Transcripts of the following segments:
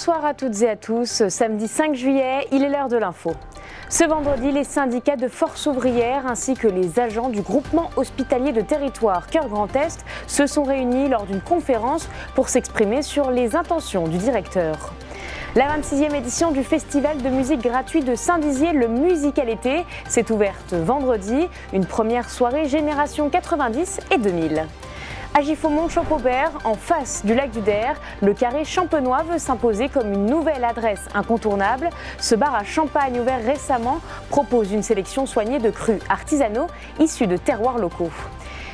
Bonsoir à toutes et à tous. Samedi 5 juillet, il est l'heure de l'info. Ce vendredi, les syndicats de force ouvrière ainsi que les agents du groupement hospitalier de territoire Cœur Grand Est se sont réunis lors d'une conférence pour s'exprimer sur les intentions du directeur. La 26e édition du festival de musique gratuit de Saint-Dizier, le Musical Été, s'est ouverte vendredi. Une première soirée génération 90 et 2000. À Giffaumont-Champaubert, en face du lac du Der, le carré champenois veut s'imposer comme une nouvelle adresse incontournable. Ce bar à champagne ouvert récemment propose une sélection soignée de crus artisanaux issus de terroirs locaux.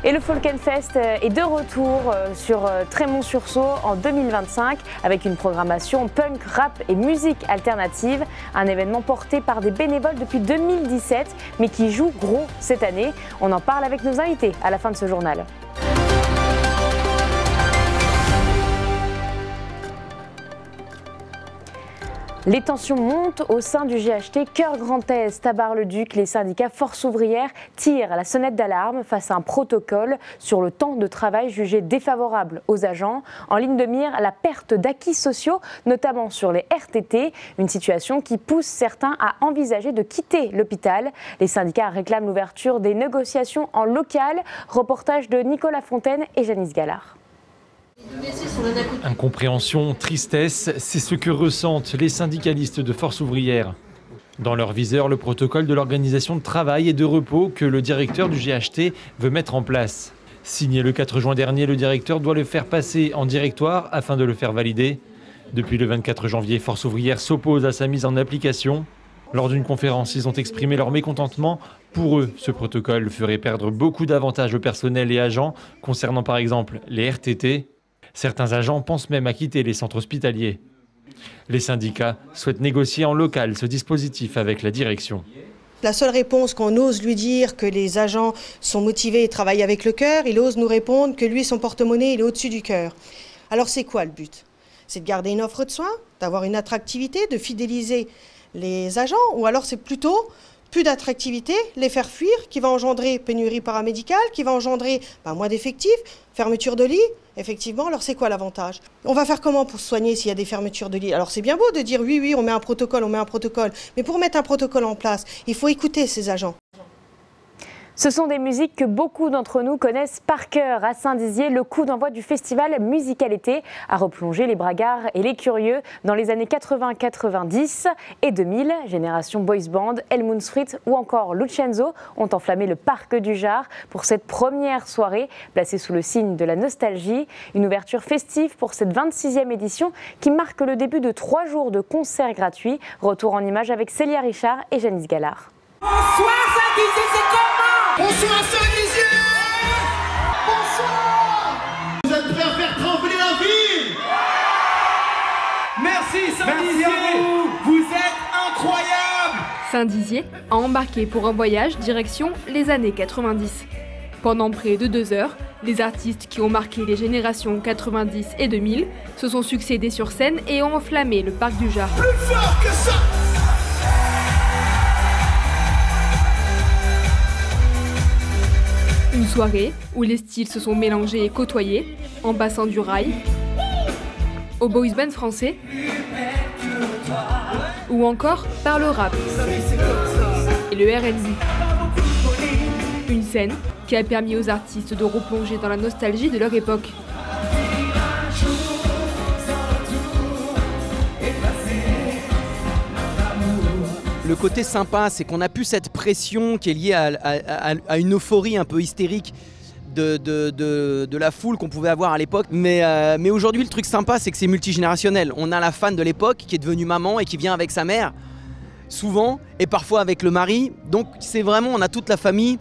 Et le Folkenfest est de retour sur Trémont-sur-Saulx en 2025 avec une programmation punk, rap et musique alternative. Un événement porté par des bénévoles depuis 2017 mais qui joue gros cette année. On en parle avec nos invités à la fin de ce journal. Les tensions montent au sein du GHT Cœur Grand Est. À Bar-le-Duc, les syndicats Force ouvrière tirent la sonnette d'alarme face à un protocole sur le temps de travail jugé défavorable aux agents. En ligne de mire, la perte d'acquis sociaux, notamment sur les RTT, une situation qui pousse certains à envisager de quitter l'hôpital. Les syndicats réclament l'ouverture des négociations en local. Reportage de Nicolas Fontaine et Janice Gallard. Incompréhension, tristesse, c'est ce que ressentent les syndicalistes de force ouvrière. Dans leur viseur, le protocole de l'organisation de travail et de repos que le directeur du GHT veut mettre en place. Signé le 4 juin dernier, le directeur doit le faire passer en directoire afin de le faire valider. Depuis le 24 janvier, Force ouvrière s'oppose à sa mise en application. Lors d'une conférence, ils ont exprimé leur mécontentement. Pour eux, ce protocole ferait perdre beaucoup d'avantages au personnel et agents, concernant par exemple les RTT. Certains agents pensent même à quitter les centres hospitaliers. Les syndicats souhaitent négocier en local ce dispositif avec la direction. La seule réponse qu'on ose lui dire que les agents sont motivés et travaillent avec le cœur, il ose nous répondre que lui, son porte-monnaie, il est au-dessus du cœur. Alors c'est quoi le but? C'est de garder une offre de soins, d'avoir une attractivité, de fidéliser les agents, ou alors c'est plutôt plus d'attractivité, les faire fuir, qui va engendrer pénurie paramédicale, qui va engendrer moins d'effectifs, fermeture de lits. Effectivement, alors c'est quoi l'avantage? On va faire comment pour se soigner s'il y a des fermetures de lits? Alors c'est bien beau de dire oui, on met un protocole, mais pour mettre un protocole en place, il faut écouter ces agents. Ce sont des musiques que beaucoup d'entre nous connaissent par cœur. À Saint-Dizier, le coup d'envoi du festival Musical Été a replongé les bragards et les curieux dans les années 80, 90 et 2000. Génération Boys Band, Helmut Fritz ou encore Lucenzo ont enflammé le parc du Jard pour cette première soirée placée sous le signe de la nostalgie. Une ouverture festive pour cette 26e édition qui marque le début de 3 jours de concerts gratuits. Retour en images avec Célia Richard et Janice Gallard. Bonsoir Saint-Dizier, c'est comment? Bonsoir Saint-Dizier! Bonsoir! Vous êtes prêts à faire trembler la ville? Merci Saint-Dizier! Vous êtes incroyables! Saint-Dizier a embarqué pour un voyage direction les années 90. Pendant près de 2 heures, les artistes qui ont marqué les générations 90 et 2000 se sont succédés sur scène et ont enflammé le parc du Jard. Plus fort que ça! Une soirée où les styles se sont mélangés et côtoyés, en passant du rail au boys band français ou encore par le rap et le R&B. Une scène qui a permis aux artistes de replonger dans la nostalgie de leur époque. Le côté sympa, c'est qu'on a plus cette pression qui est liée à une euphorie un peu hystérique de la foule qu'on pouvait avoir à l'époque. Mais aujourd'hui, le truc sympa, c'est que c'est multigénérationnel. On a la fan de l'époque qui est devenue maman et qui vient avec sa mère, souvent, et parfois avec le mari. Donc c'est vraiment, on a toute la famille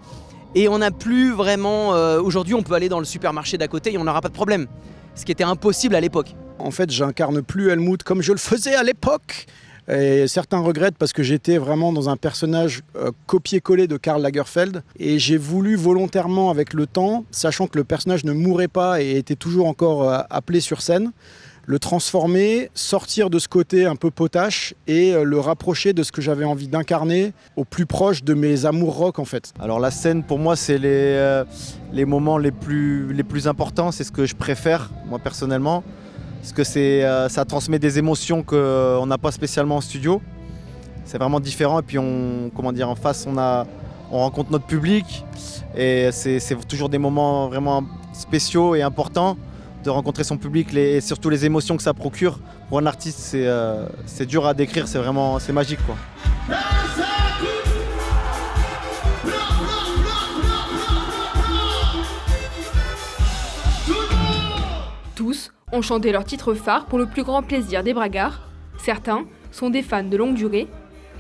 et on n'a plus vraiment... aujourd'hui, on peut aller dans le supermarché d'à côté et on n'aura pas de problème. Ce qui était impossible à l'époque. En fait, j'incarne plus Helmut comme je le faisais à l'époque. Et certains regrettent parce que j'étais vraiment dans un personnage copié-collé de Karl Lagerfeld. Et j'ai voulu volontairement, avec le temps, sachant que le personnage ne mourait pas et était toujours encore appelé sur scène, le transformer, sortir de ce côté un peu potache et le rapprocher de ce que j'avais envie d'incarner au plus proche de mes amours rock en fait. Alors la scène pour moi c'est les moments les plus importants, c'est ce que je préfère moi personnellement. parce que ça transmet des émotions qu'on n'a pas spécialement en studio. C'est vraiment différent et puis en face on rencontre notre public et c'est toujours des moments vraiment spéciaux et importants de rencontrer son public et surtout les émotions que ça procure. Pour un artiste, c'est dur à décrire, c'est magique, quoi. Tous ont chanté leur titre phare pour le plus grand plaisir des bragards. Certains sont des fans de longue durée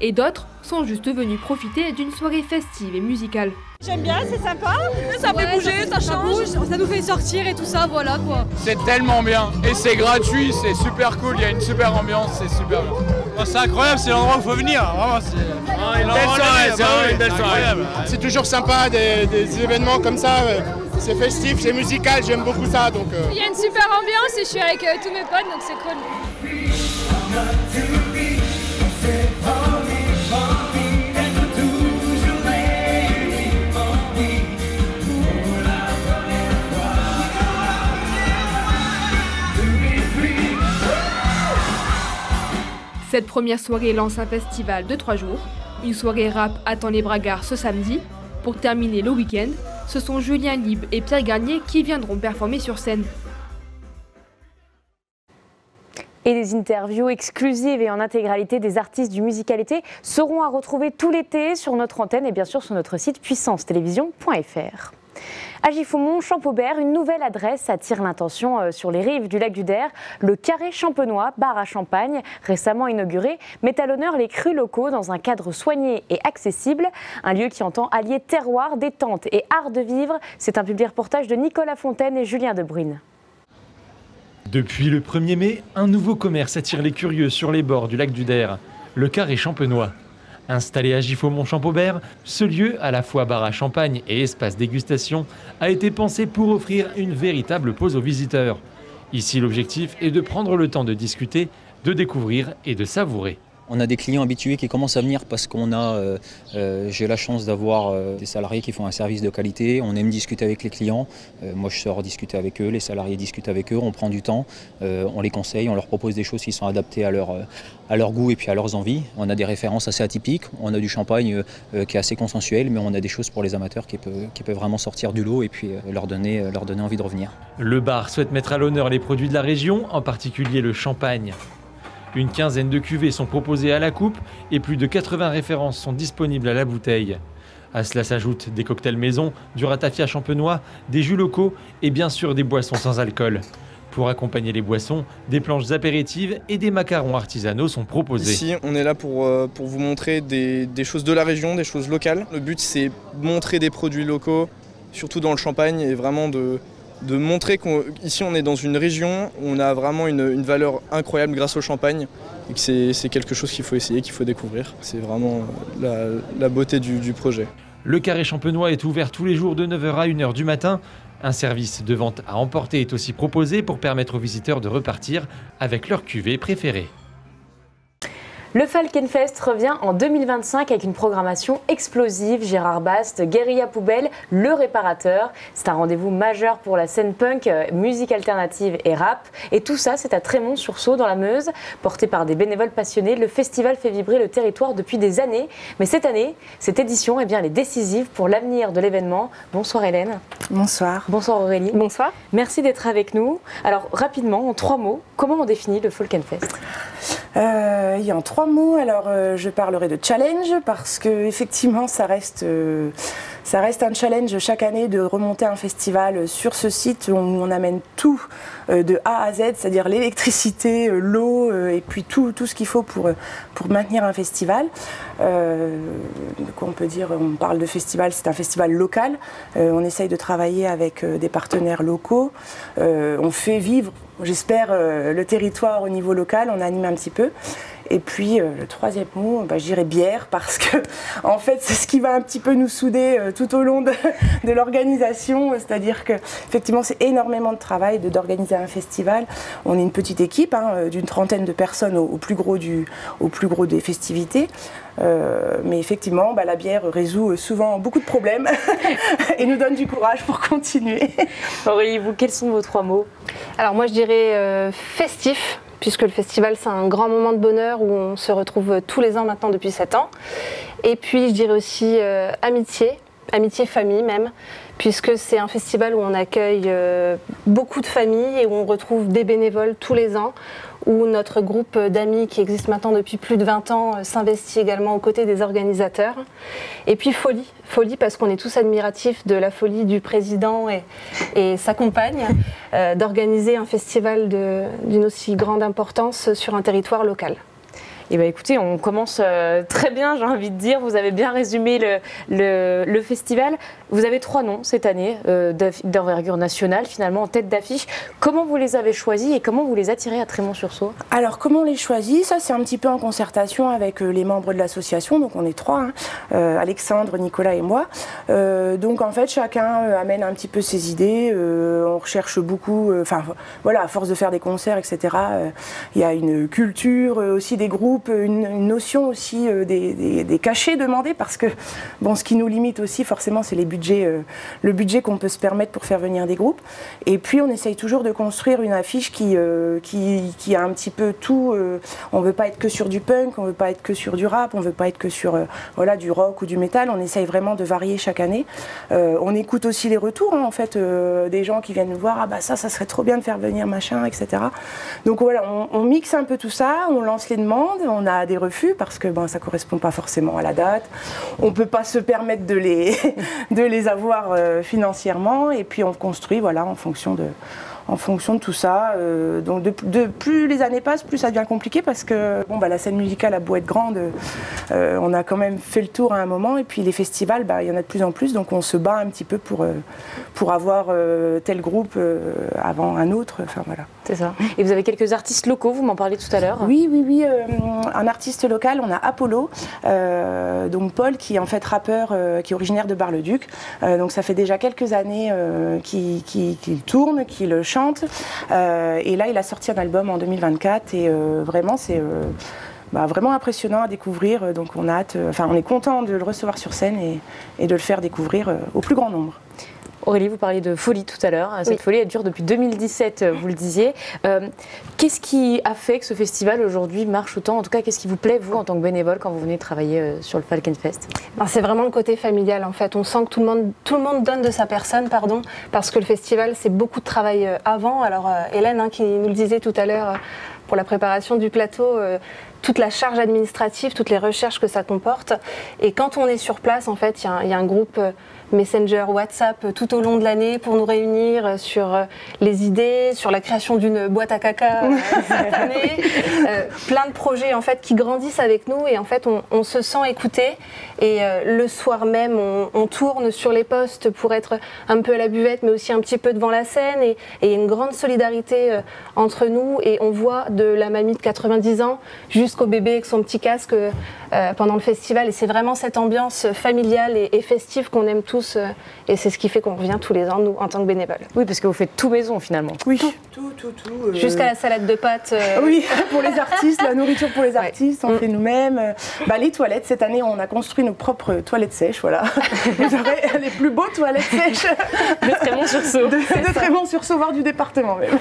et d'autres sont juste venus profiter d'une soirée festive et musicale. J'aime bien, c'est sympa, ça fait bouger, ça change, ça nous fait sortir et tout ça, voilà quoi. C'est tellement bien et c'est gratuit, c'est super cool, il y a une super ambiance, c'est super bien. Oh, c'est incroyable, c'est l'endroit où il faut venir, vraiment c'est une belle soirée. C'est toujours sympa des événements comme ça, c'est festif, c'est musical, j'aime beaucoup ça. Donc, Il y a une super ambiance et je suis avec tous mes potes donc c'est cool. Cette première soirée lance un festival de 3 jours. Une soirée rap attend les bragards ce samedi. Pour terminer le week-end, ce sont Julien Libre et Pierre Garnier qui viendront performer sur scène. Et des interviews exclusives et en intégralité des artistes du Musicalité seront à retrouver tout l'été sur notre antenne et bien sûr sur notre site puissancetélévision.fr. À Giffaumont-Champaubert, une nouvelle adresse attire l'attention sur les rives du lac du Der. Le Carré Champenois, bar à champagne, récemment inauguré, met à l'honneur les crus locaux dans un cadre soigné et accessible. Un lieu qui entend allier terroir, détente et art de vivre. C'est un public reportage de Nicolas Fontaine et Julien Debrune. Depuis le 1er mai, un nouveau commerce attire les curieux sur les bords du lac du Der, le Carré Champenois. Installé à Giffaumont-Champaubert, ce lieu, à la fois bar à champagne et espace dégustation, a été pensé pour offrir une véritable pause aux visiteurs. Ici, l'objectif est de prendre le temps de discuter, de découvrir et de savourer. On a des clients habitués qui commencent à venir parce qu'on a, j'ai la chance d'avoir des salariés qui font un service de qualité. On aime discuter avec les clients. Moi, je sors discuter avec eux, les salariés discutent avec eux. On prend du temps, on les conseille, on leur propose des choses qui sont adaptées à leur goût et puis à leurs envies. On a des références assez atypiques. On a du champagne qui est assez consensuel, mais on a des choses pour les amateurs qui peuvent vraiment sortir du lot et puis leur donner envie de revenir. Le bar souhaite mettre à l'honneur les produits de la région, en particulier le champagne. Une quinzaine de cuvées sont proposées à la coupe et plus de 80 références sont disponibles à la bouteille. À cela s'ajoutent des cocktails maison, du ratafia champenois, des jus locaux et bien sûr des boissons sans alcool. Pour accompagner les boissons, des planches apéritives et des macarons artisanaux sont proposés. Ici, on est là pour vous montrer des choses de la région, des choses locales. Le but, c'est montrer des produits locaux, surtout dans le champagne, et vraiment de montrer qu'ici on est dans une région où on a vraiment une valeur incroyable grâce au champagne et que c'est quelque chose qu'il faut essayer, qu'il faut découvrir. C'est vraiment la beauté du projet. Le Carré Champenois est ouvert tous les jours de 9h à 1h du matin. Un service de vente à emporter est aussi proposé pour permettre aux visiteurs de repartir avec leur cuvée préférée. Le Falkenfest revient en 2025 avec une programmation explosive. Gérard Bast, Guérilla Poubelle, Le Réparateur. C'est un rendez-vous majeur pour la scène punk, musique alternative et rap. Et tout ça, c'est à Trémont-sur-Saulx, dans la Meuse. Porté par des bénévoles passionnés, le festival fait vibrer le territoire depuis des années. Mais cette année, cette édition, eh bien, elle est décisive pour l'avenir de l'événement. Bonsoir Hélène. Bonsoir. Bonsoir Aurélie. Bonsoir. Merci d'être avec nous. Alors, rapidement, en 3 mots, comment on définit le Falkenfest ? En 3 mots, alors je parlerai de challenge parce que effectivement ça reste un challenge chaque année de remonter un festival sur ce site où on amène tout de A à Z, c'est-à-dire l'électricité, l'eau et puis tout ce qu'il faut pour maintenir un festival. On peut dire, on parle de festival, c'est un festival local. On essaye de travailler avec des partenaires locaux. On fait vivre, j'espère, le territoire au niveau local, on anime un petit peu. Et puis le troisième mot, je dirais bière, parce que en fait c'est ce qui va un petit peu nous souder tout au long de l'organisation, c'est-à-dire que effectivement c'est énormément de travail d'organiser un festival. On est une petite équipe d'une trentaine de personnes au plus gros des festivités. Mais effectivement, la bière résout souvent beaucoup de problèmes et nous donne du courage pour continuer. Aurélie, vous, quels sont vos 3 mots? Alors moi je dirais festif, puisque le festival c'est un grand moment de bonheur où on se retrouve tous les ans maintenant depuis 7 ans. Et puis je dirais aussi amitié, famille même, puisque c'est un festival où on accueille beaucoup de familles et où on retrouve des bénévoles tous les ans, où notre groupe d'amis qui existe maintenant depuis plus de 20 ans s'investit également aux côtés des organisateurs. Et puis folie parce qu'on est tous admiratifs de la folie du président et sa compagne d'organiser un festival d'une aussi grande importance sur un territoire local. Eh bien écoutez, on commence très bien, j'ai envie de dire. Vous avez bien résumé le festival. Vous avez 3 noms cette année d'envergure nationale, finalement, en tête d'affiche. Comment vous les avez choisis et comment vous les attirez à Trémont-sur-Saulx? Alors, comment on les choisit? Ça, c'est un petit peu en concertation avec les membres de l'association. Donc, on est 3, Alexandre, Nicolas et moi. Donc, en fait, chacun amène un petit peu ses idées. On recherche beaucoup, à force de faire des concerts, etc. Il y a une culture aussi des groupes, une notion aussi des cachets demandés, parce que ce qui nous limite aussi forcément c'est le budget qu'on peut se permettre pour faire venir des groupes. Et puis on essaye toujours de construire une affiche qui a un petit peu tout. On ne veut pas être que sur du punk, on ne veut pas être que sur du rap, on ne veut pas être que sur du rock ou du métal. On essaye vraiment de varier chaque année. On écoute aussi les retours en fait des gens qui viennent nous voir, ça serait trop bien de faire venir machin, etc. Donc voilà, on mixe un peu tout ça, on lance les demandes. On a des refus parce que ça ne correspond pas forcément à la date. On ne peut pas se permettre de les avoir financièrement. Et puis on construit en fonction de tout ça. Donc plus les années passent, plus ça devient compliqué parce que la scène musicale a beau être grande, on a quand même fait le tour à un moment. Et puis les festivals, il y en a de plus en plus. Donc on se bat un petit peu pour avoir tel groupe avant un autre. Enfin voilà. C'est ça. Et vous avez quelques artistes locaux, vous m'en parlez tout à l'heure. Oui. Un artiste local, on a Apollo, donc Paul qui est en fait rappeur, qui est originaire de Bar-le-Duc. Donc ça fait déjà quelques années qu'il tourne, qu'il chante. Et là, il a sorti un album en 2024 et vraiment, c'est vraiment impressionnant à découvrir. Donc on a hâte, on est content de le recevoir sur scène et de le faire découvrir au plus grand nombre. Aurélie, vous parliez de folie tout à l'heure. Cette folie, elle dure depuis 2017, vous le disiez. Qu'est-ce qui a fait que ce festival aujourd'hui marche autant? En tout cas, qu'est-ce qui vous plaît, vous, en tant que bénévole, quand vous venez travailler sur le Falkenfest? C'est vraiment le côté familial, en fait. On sent que tout le monde donne de sa personne, parce que le festival, c'est beaucoup de travail avant. Alors, Hélène, qui nous le disait tout à l'heure, pour la préparation du plateau, toute la charge administrative, toutes les recherches que ça comporte. Et quand on est sur place, en fait, il y a un groupe Messenger, WhatsApp tout au long de l'année pour nous réunir sur les idées, sur la création d'une boîte à caca cette année. Plein de projets en fait qui grandissent avec nous et en fait on se sent écouté. Et le soir même, on tourne sur les postes pour être un peu à la buvette, mais aussi un petit peu devant la scène. Et il y a une grande solidarité entre nous. Et on voit de la mamie de 90 ans jusqu'au bébé avec son petit casque pendant le festival. Et c'est vraiment cette ambiance familiale et festive qu'on aime tous. Et c'est ce qui fait qu'on revient tous les ans, nous, en tant que bénévoles. Oui, parce que vous faites tout maison, finalement. Oui, tout. Jusqu'à la salade de pâtes. Oui, pour les artistes, la nourriture pour les artistes, on fait nous-mêmes. Les toilettes, cette année, on a construit nos propres toilettes sèches, voilà. Vous aurez les plus beaux toilettes sèches de Trémont-sur-Saulx. De Trémont-sur-Saulx, voire du département même.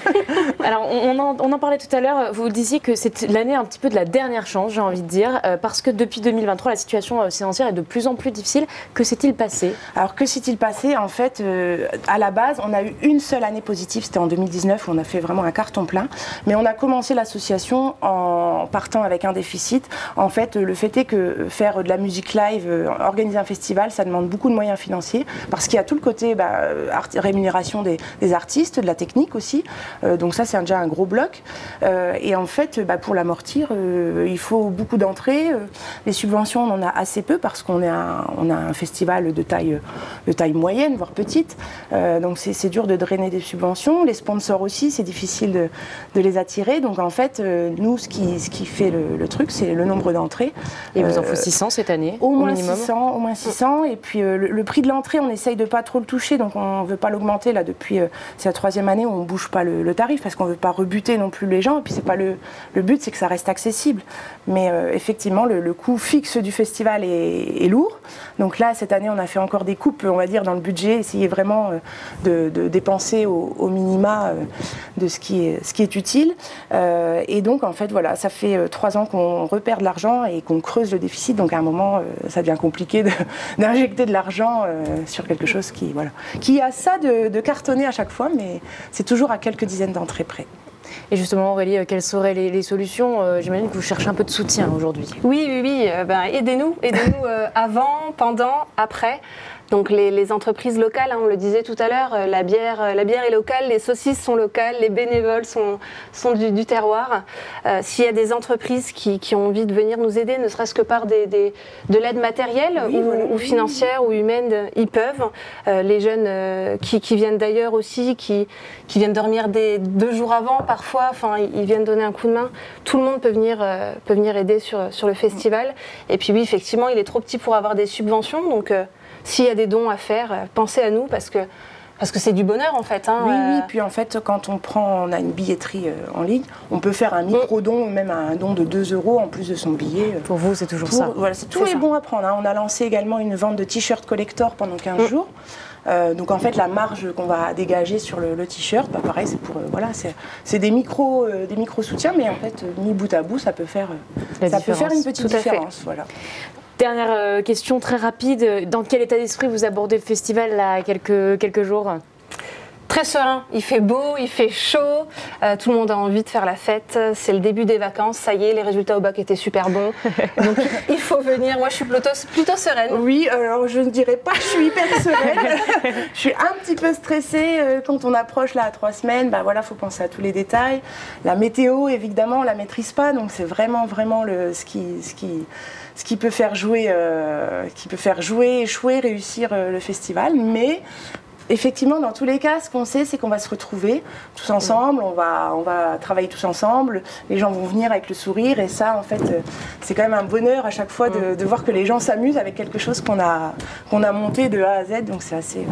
Alors, on en parlait tout à l'heure, vous disiez que c'est l'année un petit peu de la dernière chance, j'ai envie de dire, parce que depuis 2023, la situation financière est de plus en plus difficile. Que s'est-il passé? Alors, que s'est-il passé? En fait, à la base, on a eu une seule année positive, c'était en 2019, où on a fait vraiment un carton plein. Mais on a commencé l'association en partant avec un déficit. En fait, le fait est que faire de la musique live, organiser un festival, ça demande beaucoup de moyens financiers, parce qu'il y a tout le côté rémunération des artistes, de la technique aussi. Donc ça, c'est déjà un gros bloc. Et en fait, pour l'amortir, il faut beaucoup d'entrées. Les subventions, on en a assez peu, parce qu'on on a un festival de taille de taille moyenne, voire petite. Donc c'est dur de drainer des subventions. Les sponsors aussi, c'est difficile de les attirer. Donc en fait, nous, ce qui fait le truc, c'est le nombre d'entrées. Et vous en faut 600 cette année, au moins minimum. 600, au moins 600. Et puis le prix de l'entrée, on essaye de pas trop le toucher, donc on ne veut pas l'augmenter. Là, depuis c'est la 3e année où on ne bouge pas le tarif, parce qu'on ne veut pas rebuter non plus les gens. Et puis c'est pas le but, c'est que ça reste accessible. Mais effectivement, le coût fixe du festival est lourd. Donc là, cette année, on a fait encore des coupes, on va dire, dans le budget, essayer vraiment de dépenser au minima de ce qui est utile. Et donc, en fait, voilà, ça fait 3 ans qu'on repère de l'argent et qu'on creuse le déficit. Donc, à un moment, ça devient compliqué d'injecter de l'argent sur quelque chose qui a ça de cartonner à chaque fois, mais c'est toujours à quelques dizaines d'entrées près. Et justement, Aurélie, quelles seraient les solutions? J'imagine que vous cherchez un peu de soutien aujourd'hui. Oui, aidez-nous avant, pendant, après. Donc les entreprises locales, on le disait tout à l'heure, la bière est locale, les saucisses sont locales, les bénévoles sont du terroir. S'il y a des entreprises qui ont envie de venir nous aider, ne serait-ce que par de l'aide matérielle ou financière ou humaine, ils peuvent. Les jeunes qui viennent d'ailleurs aussi, qui viennent dormir 2 jours avant parfois, ils viennent donner un coup de main. Tout le monde peut venir aider sur le festival. Et puis oui, effectivement, il est trop petit pour avoir des subventions, donc s'il y a des dons à faire, pensez à nous parce que c'est du bonheur en fait. Oui, puis en fait quand on a une billetterie en ligne, on peut faire un micro-don, même un don de 2 € en plus de son billet. Pour vous, c'est toujours ça. Voilà, tout est bon à prendre. On a lancé également une vente de t-shirts collector pendant 15 jours. Donc en fait la marge qu'on va dégager sur le t-shirt, pareil, c'est pour c'est des micro soutiens, mais en fait mis bout à bout, ça peut faire une petite différence. Voilà. Dernière question très rapide, dans quel état d'esprit vous abordez le festival là, quelques jours? Très serein, il fait beau, il fait chaud, tout le monde a envie de faire la fête, c'est le début des vacances, ça y est, les résultats au bac étaient super bons, donc il faut venir. Moi je suis plutôt sereine. Oui, alors je ne dirais pas que je suis hyper sereine, je suis un petit peu stressée quand on approche là à 3 semaines, faut penser à tous les détails. La météo évidemment on la maîtrise pas, donc c'est vraiment ce qui peut faire jouer, échouer, réussir le festival, mais effectivement, dans tous les cas, ce qu'on sait, c'est qu'on va se retrouver tous ensemble, on va travailler tous ensemble, les gens vont venir avec le sourire, et ça, en fait, c'est quand même un bonheur à chaque fois de voir que les gens s'amusent avec quelque chose qu'on a monté de A à Z, donc c'est assez...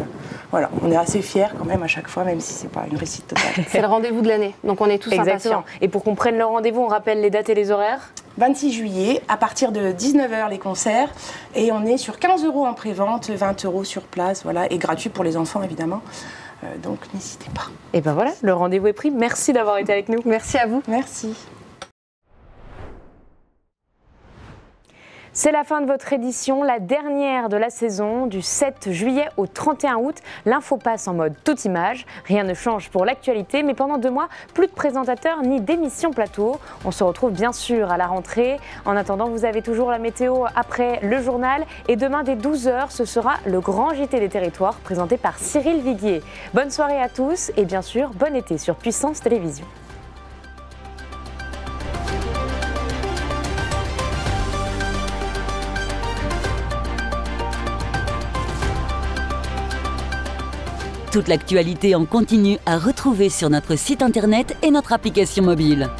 on est assez fiers quand même à chaque fois, même si c'est pas une réussite totale. C'est le rendez-vous de l'année, donc on est tous impatients. Et pour qu'on prenne le rendez-vous, on rappelle les dates et les horaires? 26 juillet, à partir de 19h les concerts, et on est sur 15 € en pré-vente, 20 € sur place, et gratuit pour les enfants évidemment, donc n'hésitez pas. Et ben voilà, le rendez-vous est pris, merci d'avoir été avec nous. Merci à vous. Merci. C'est la fin de votre édition, la dernière de la saison, du 7 juillet au 31 août. L'info passe en mode toute image. Rien ne change pour l'actualité, mais pendant 2 mois, plus de présentateurs ni d'émissions plateau. On se retrouve bien sûr à la rentrée. En attendant, vous avez toujours la météo après le journal. Et demain, dès 12 h, ce sera le grand JT des territoires présenté par Cyril Viguier. Bonne soirée à tous et bien sûr, bon été sur Puissance Télévision. Toute l'actualité en continu à retrouver sur notre site internet et notre application mobile.